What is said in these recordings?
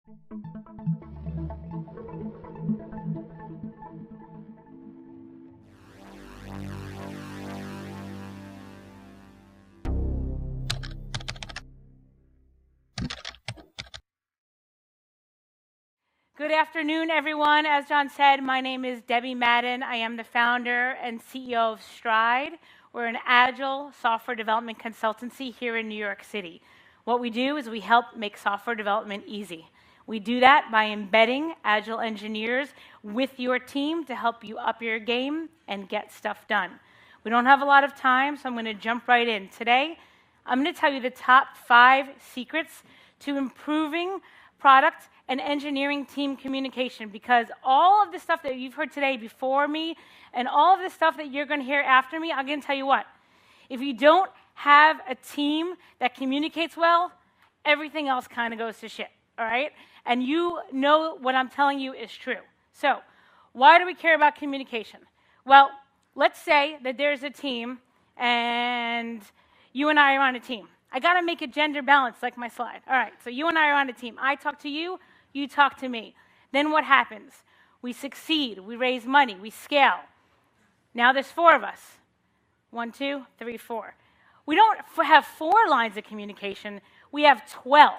Good afternoon, everyone. As John said, my name is Debbie Madden. I am the founder and CEO of Stride. We're an agile software development consultancy here in New York City. What we do is we help make software development easy. We do that by embedding agile engineers with your team to help you up your game and get stuff done. We don't have a lot of time, so I'm going to jump right in. Today, I'm going to tell you the top 5 secrets to improving product and engineering team communication, because all of the stuff that you've heard today before me and all of the stuff that you're going to hear after me, I'm going to tell you what, if you don't have a team that communicates well, everything else kind of goes to shit, all right? And you know what I'm telling you is true. So why do we care about communication? Well, let's say that there's a team and you and I are on a team. I got to make it gender balanced like my slide. All right, so you and I are on a team. I talk to you, you talk to me. Then what happens? We succeed, we raise money, we scale. Now there's 4 of us. 1, 2, 3, 4. We don't have 4 lines of communication, we have 12,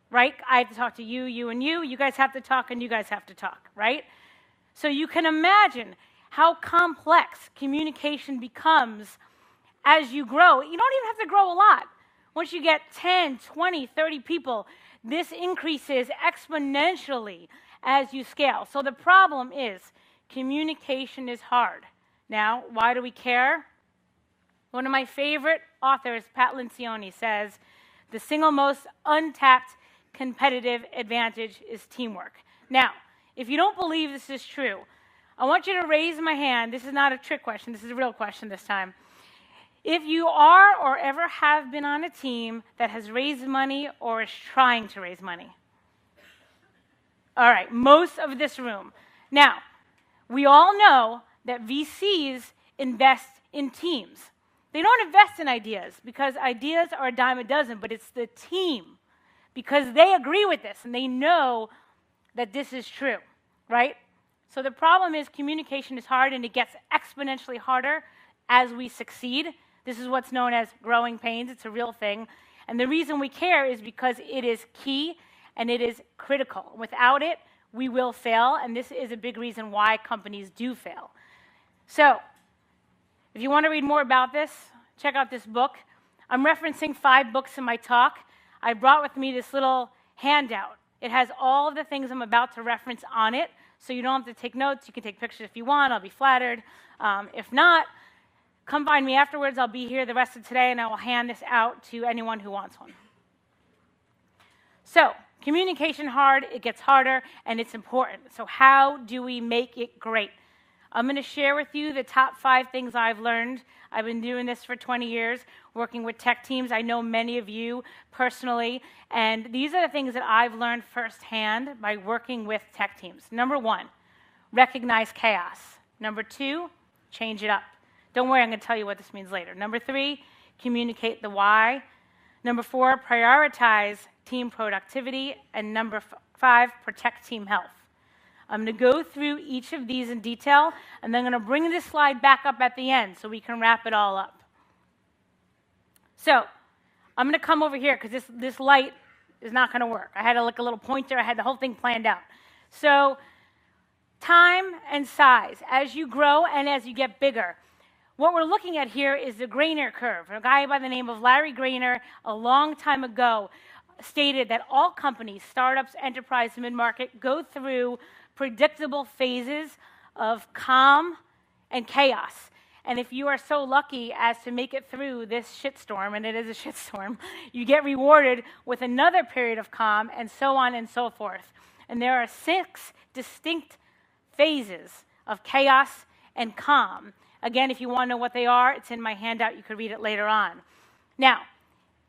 right? I have to talk to you, you, and you. You guys have to talk, and you guys have to talk, right? So you can imagine how complex communication becomes as you grow. You don't even have to grow a lot. Once you get 10, 20, 30 people, this increases exponentially as you scale. So the problem is communication is hard. Now, why do we care? One of my favorite authors, Pat Lencioni, says, the single most untapped competitive advantage is teamwork. Now, if you don't believe this is true, I want you to raise my hand. This is not a trick question. This is a real question this time. If you are or ever have been on a team that has raised money or is trying to raise money. All right, most of this room. Now, we all know that VCs invest in teams. They don't invest in ideas because ideas are a dime a dozen, but it's the team because they agree with this and they know that this is true, right? So the problem is communication is hard and it gets exponentially harder as we succeed. This is what's known as growing pains. It's a real thing. And the reason we care is because it is key and it is critical. Without it, we will fail, and this is a big reason why companies do fail. So, if you want to read more about this, check out this book. I'm referencing 5 books in my talk. I brought with me this little handout. It has all of the things I'm about to reference on it, so you don't have to take notes. You can take pictures if you want. I'll be flattered. If not, come find me afterwards. I'll be here the rest of today, and I will hand this out to anyone who wants one. So, communication hard, it gets harder, and it's important. So how do we make it great? I'm going to share with you the top 5 things I've learned. I've been doing this for 20 years, working with tech teams. I know many of you personally, and these are the things that I've learned firsthand by working with tech teams. Number 1, recognize chaos. Number 2, change it up. Don't worry, I'm going to tell you what this means later. Number 3, communicate the why. Number 4, prioritize team productivity. And number 5, protect team health. I'm going to go through each of these in detail, and then I'm going to bring this slide back up at the end so we can wrap it all up. So I'm going to come over here because this light is not going to work. I had a little pointer. I had the whole thing planned out. So time and size. As you grow and as you get bigger, what we're looking at here is the Grainer curve. A guy by the name of Larry Grainer, a long time ago, stated that all companies, startups, enterprise, mid-market, go through predictable phases of calm and chaos. And if you are so lucky as to make it through this shitstorm, and it is a shitstorm, you get rewarded with another period of calm, and so on and so forth. And there are 6 distinct phases of chaos and calm. Again, if you want to know what they are, it's in my handout. You could read it later on. Now,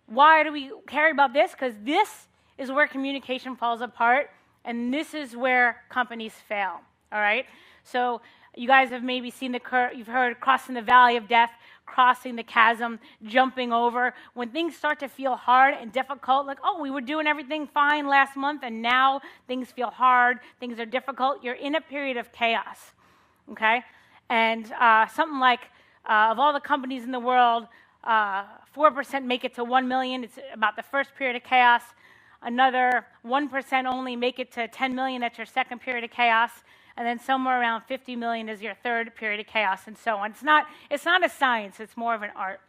why do we care about this? Because this is where communication falls apart, and this is where companies fail, all right? So you guys have maybe seen the curve, you've heard crossing the valley of death. crossing the chasm, jumping over. When things start to feel hard and difficult, like, oh, we were doing everything fine last month and now things feel hard, things are difficult, you're in a period of chaos, okay? And something like, of all the companies in the world, 4% make it to 1 million. It's about the first period of chaos. Another 1% only make it to 10 million. That's your second period of chaos. And then somewhere around 50 million is your third period of chaos, and so on. It's not a science. It's more of an art.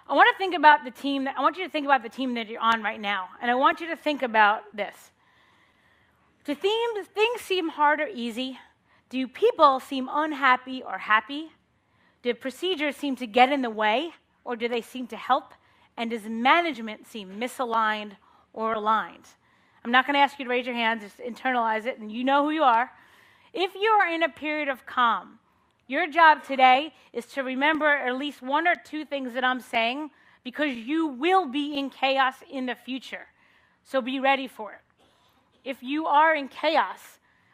I want you to think about the team that you're on right now, and I want you to think about this. Do things seem hard or easy? Do people seem unhappy or happy? Do procedures seem to get in the way, or do they seem to help? And does management seem misaligned or aligned? I'm not going to ask you to raise your hands, just internalize it, and you know who you are. If you are in a period of calm, your job today is to remember at least one or two things that I'm saying, because you will be in chaos in the future. So be ready for it. If you are in chaos,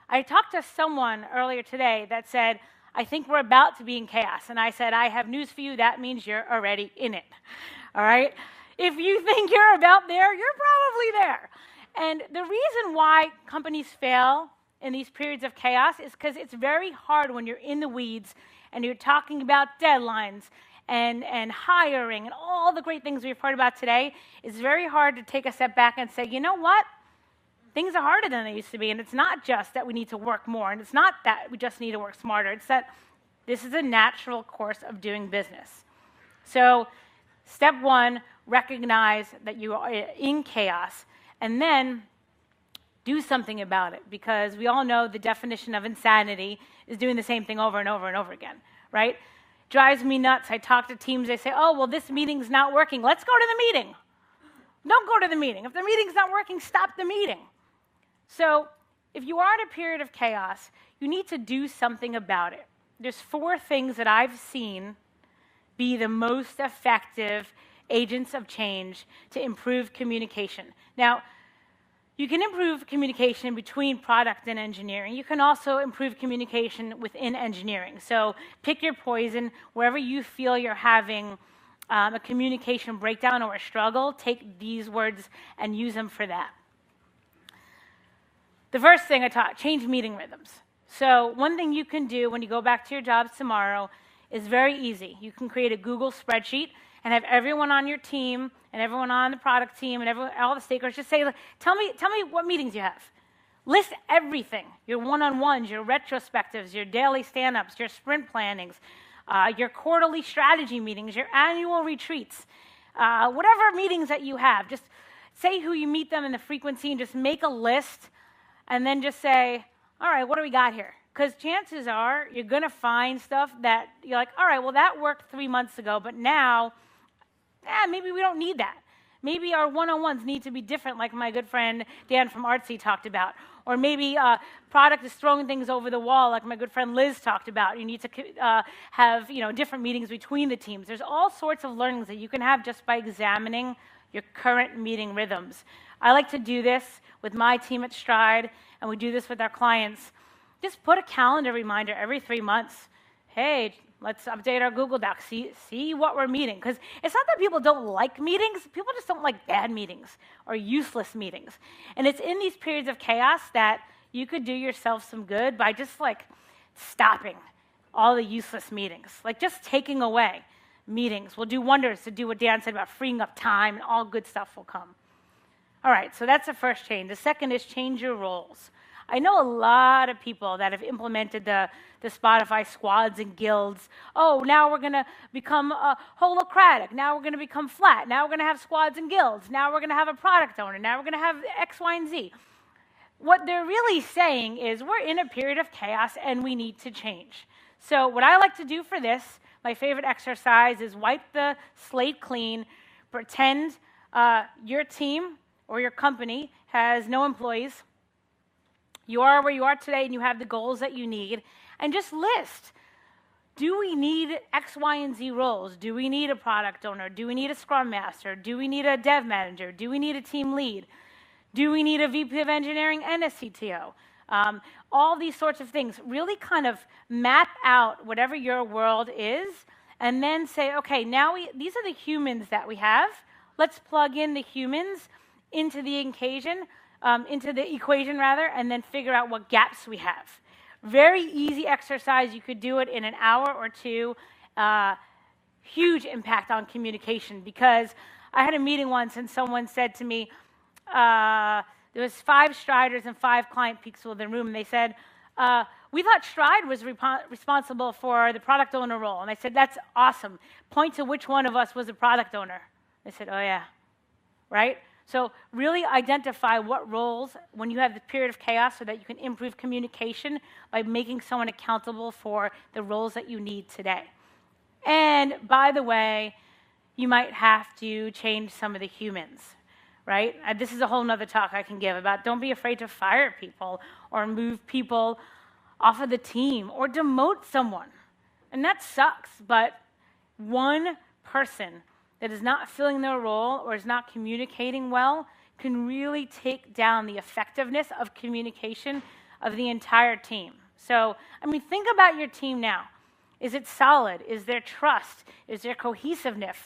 I talked to someone earlier today that said, I think we're about to be in chaos. And I said, I have news for you. That means you're already in it. All right? If you think you're about there, you're probably there. And the reason why companies fail in these periods of chaos is because it's very hard when you're in the weeds and you're talking about deadlines and hiring and all the great things we've heard about today. It's very hard to take a step back and say, you know what? Things are harder than they used to be, and it's not just that we need to work more, and it's not that we just need to work smarter. It's that this is a natural course of doing business. So step one, recognize that you are in chaos, and then do something about it, because we all know the definition of insanity is doing the same thing over and over and over again, right? Drives me nuts. I talk to teams, they say, oh, well, this meeting's not working. Let's go to the meeting. Don't go to the meeting. If the meeting's not working, stop the meeting. So if you are in a period of chaos, you need to do something about it. There's 4 things that I've seen be the most effective agents of change to improve communication. Now, you can improve communication between product and engineering. You can also improve communication within engineering. So pick your poison. Wherever you feel you're having a communication breakdown or a struggle, take these words and use them for that. The first thing I taught, change meeting rhythms. So one thing you can do when you go back to your jobs tomorrow is very easy. You can create a Google spreadsheet and have everyone on your team and everyone on the product team and all the stakeholders just say, tell me what meetings you have. List everything, your one-on-ones, your retrospectives, your daily stand-ups, your sprint plannings, your quarterly strategy meetings, your annual retreats, whatever meetings that you have. Just say who you meet them and the frequency, and just make a list. And then just say, all right, what do we got here? Because chances are you're going to find stuff that you're like, all right, well, that worked 3 months ago, but now, maybe we don't need that. Maybe our one-on-ones need to be different, like my good friend Dan from Artsy talked about. Or maybe product is throwing things over the wall, like my good friend Liz talked about. You need to have different meetings between the teams. There's all sorts of learnings that you can have just by examining your current meeting rhythms. I like to do this with my team at Stride, and we do this with our clients. Just put a calendar reminder every 3 months. Hey, let's update our Google Docs, see what we're meeting. Because it's not that people don't like meetings, people just don't like bad meetings or useless meetings. And it's in these periods of chaos that you could do yourself some good by just stopping all the useless meetings, just taking away meetings will do wonders to do what Dan said about freeing up time, and all good stuff will come. All right, so that's the first change. The second is change your roles. I know a lot of people that have implemented the Spotify squads and guilds. Oh, now we're going to become holocratic. Now we're going to become flat. Now we're going to have squads and guilds. Now we're going to have a product owner. Now we're going to have X, Y, and Z. What they're really saying is we're in a period of chaos and we need to change. So what I like to do for this, my favorite exercise, is wipe the slate clean, pretend your team or your company has no employees. You are where you are today and you have the goals that you need, and just list, do we need X, Y, and Z roles? Do we need a product owner? Do we need a scrum master? Do we need a dev manager? Do we need a team lead? Do we need a VP of engineering and a CTO? All these sorts of things. Really kind of map out whatever your world is and then say, okay, now these are the humans that we have. Let's plug in the humans into the equation, and then figure out what gaps we have. Very easy exercise. You could do it in an hour or two. Huge impact on communication, because I had a meeting once and someone said to me, there was 5 Striders and 5 client people in the room, and they said, we thought Stride was responsible for the product owner role. And I said, that's awesome. Point to which one of us was a product owner. They said, oh yeah, right? So really identify what roles, when you have the period of chaos, so that you can improve communication by making someone accountable for the roles that you need today. And by the way, you might have to change some of the humans, right? This is a whole nother talk I can give about don't be afraid to fire people or move people off of the team or demote someone. And that sucks, but one person that is not filling their role or is not communicating well can really take down the effectiveness of communication of the entire team. So, I mean, think about your team now. Is it solid? Is there trust? Is there cohesiveness?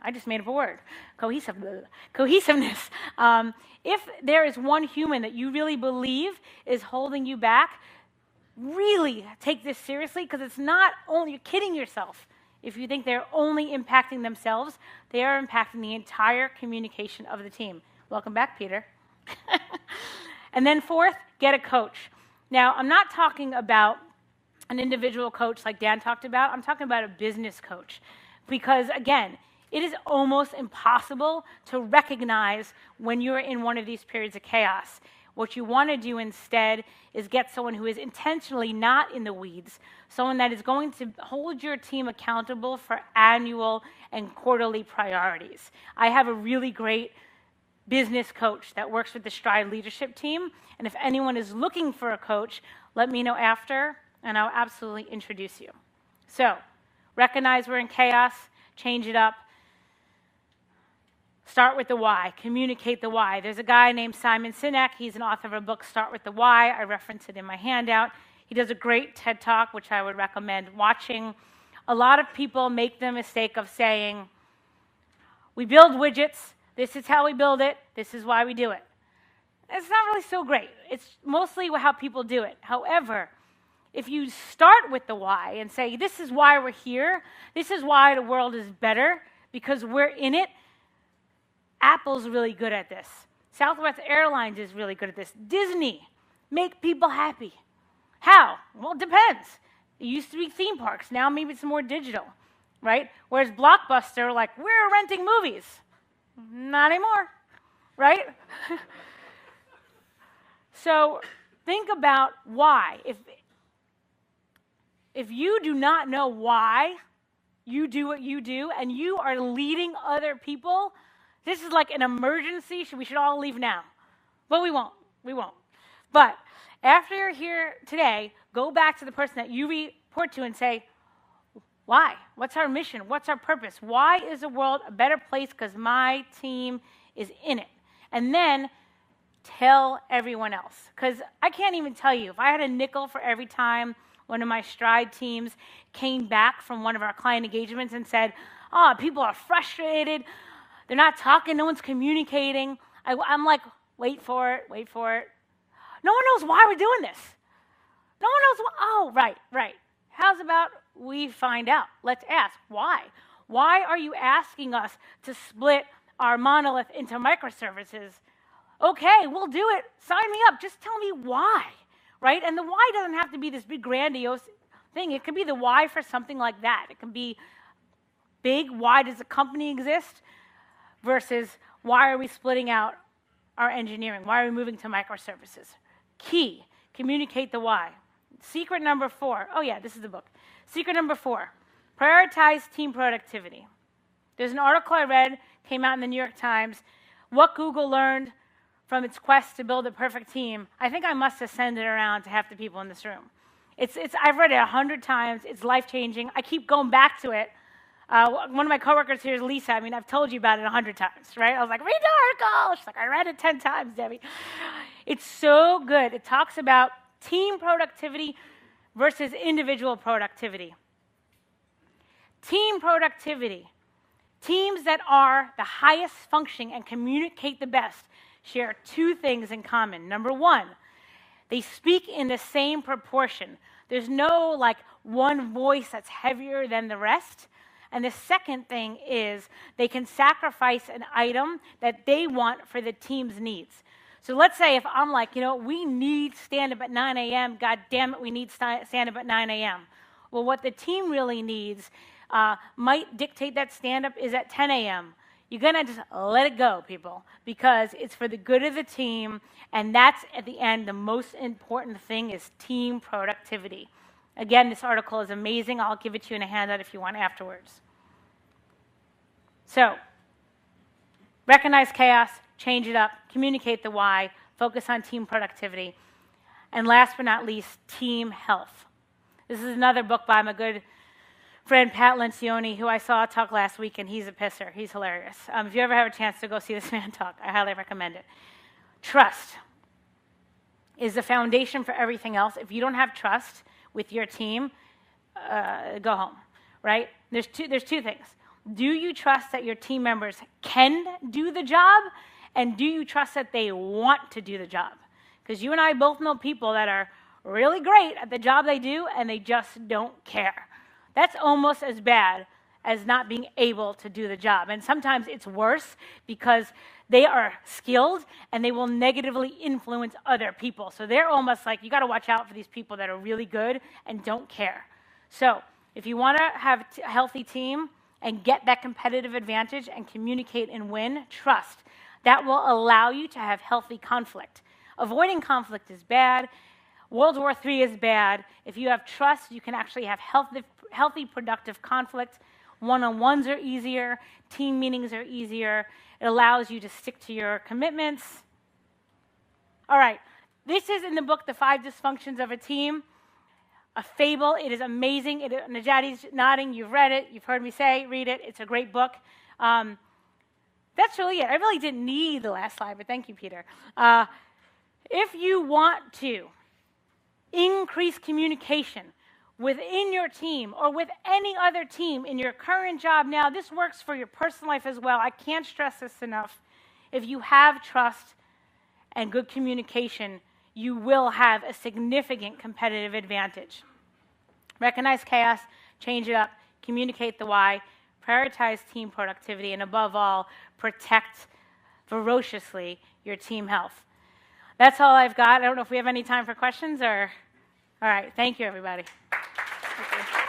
I just made up a word. Cohesiveness. If there is one human that you really believe is holding you back, really take this seriously, because it's not only, you're kidding yourself if you think they're only impacting themselves. They are impacting the entire communication of the team. Welcome back, Peter. And then 4th, get a coach. Now, I'm not talking about an individual coach like Dan talked about. I'm talking about a business coach, because, again, it is almost impossible to recognize when you're in one of these periods of chaos. What you want to do instead is get someone who is intentionally not in the weeds, someone that is going to hold your team accountable for annual and quarterly priorities. I have a really great business coach that works with the Stride leadership team, and if anyone is looking for a coach, let me know after, and I'll absolutely introduce you. So, recognize we're in chaos, change it up. Start with the why. Communicate the why. There's a guy named Simon Sinek. He's an author of a book, Start with the Why. I reference it in my handout. He does a great TED Talk, which I would recommend watching. A lot of people make the mistake of saying, we build widgets. This is how we build it. This is why we do it. It's not really so great. It's mostly how people do it. However, if you start with the why and say, this is why we're here, this is why the world is better, because we're in it. Apple's really good at this. Southwest Airlines is really good at this. Disney, make people happy. How? Well, it depends. It used to be theme parks. Now maybe it's more digital, right? Whereas Blockbuster, like, we're renting movies. Not anymore, right? So think about why. If you do not know why you do what you do and you are leading other people, this is like an emergency. We should all leave now. But we won't. We won't. But after you're here today, go back to the person that you report to and say, why? What's our mission? What's our purpose? Why is the world a better place? Because my team is in it. And then tell everyone else. Because I can't even tell you. If I had a nickel for every time one of my Stride teams came back from one of our client engagements and said, oh, people are frustrated. They're not talking. No one's communicating. I'm like, wait for it, wait for it. No one knows why we're doing this. No one knows why. Oh, right. How's about we find out? Let's ask why. Why are you asking us to split our monolith into microservices? Okay, we'll do it. Sign me up. Just tell me why, right? And the why doesn't have to be this big grandiose thing. It could be the why for something like that. It can be big. Why does the company exist? Versus why are we splitting out our engineering? Why are we moving to microservices? Key, communicate the why. Secret number 4. Oh yeah, this is the book. Secret number 4, prioritize team productivity. There's an article I read, came out in the New York Times, what Google learned from its quest to build a perfect team. I think I must have sent it around to half the people in this room. I've read it 100 times. It's life-changing. I keep going back to it. One of my coworkers here is Lisa. I mean, I've told you about it 100 times, right? I was like, read the article. She's like, I read it 10 times, Debbie. It's so good. It talks about team productivity versus individual productivity. Team productivity. Teams that are the highest functioning and communicate the best share two things in common. Number one, they speak in the same proportion. There's no like one voice that's heavier than the rest. And the second thing is they can sacrifice an item that they want for the team's needs. So let's say if I'm like, we need stand-up at 9 a.m., God damn it, we need stand-up at 9 a.m. Well, what the team really needs might dictate that stand-up is at 10 a.m. You're going to just let it go, people, because it's for the good of the team, and that's, at the end, the most important thing is team productivity. Again, this article is amazing. I'll give it to you in a handout if you want afterwards. So, recognize chaos, change it up, communicate the why, focus on team productivity, and last but not least, team health. This is another book by my good friend Pat Lencioni, who I saw talk last week, and he's a pisser. He's hilarious. If you ever have a chance to go see this man talk, I highly recommend it. Trust is the foundation for everything else. If you don't have trust with your team, go home, right? There's two things. Do you trust that your team members can do the job? And do you trust that they want to do the job? Because you and I both know people that are really great at the job they do, and they just don't care. That's almost as bad as not being able to do the job. And sometimes it's worse because they are skilled and they will negatively influence other people. So they're almost like, you got to watch out for these people that are really good and don't care. So if you want to have a healthy team and get that competitive advantage and communicate and win, trust. That will allow you to have healthy conflict. Avoiding conflict is bad. World War III is bad. If you have trust, you can actually have healthy, productive conflict. One-on-ones are easier. Team meetings are easier. It allows you to stick to your commitments. All right. This is in the book, The 5 Dysfunctions of a Team. A fable. It is amazing. Najati's nodding. You've read it. You've heard me say, read it. It's a great book. That's really it. I really didn't need the last slide, but thank you, Peter. If you want to increase communication within your team or with any other team in your current job now, this works for your personal life as well. I can't stress this enough. If you have trust and good communication, you will have a significant competitive advantage. Recognize chaos, change it up, communicate the why, prioritize team productivity, and above all, protect ferociously your team health. That's all I've got. I don't know if we have any time for questions or... All right. Thank you, everybody. Thank you.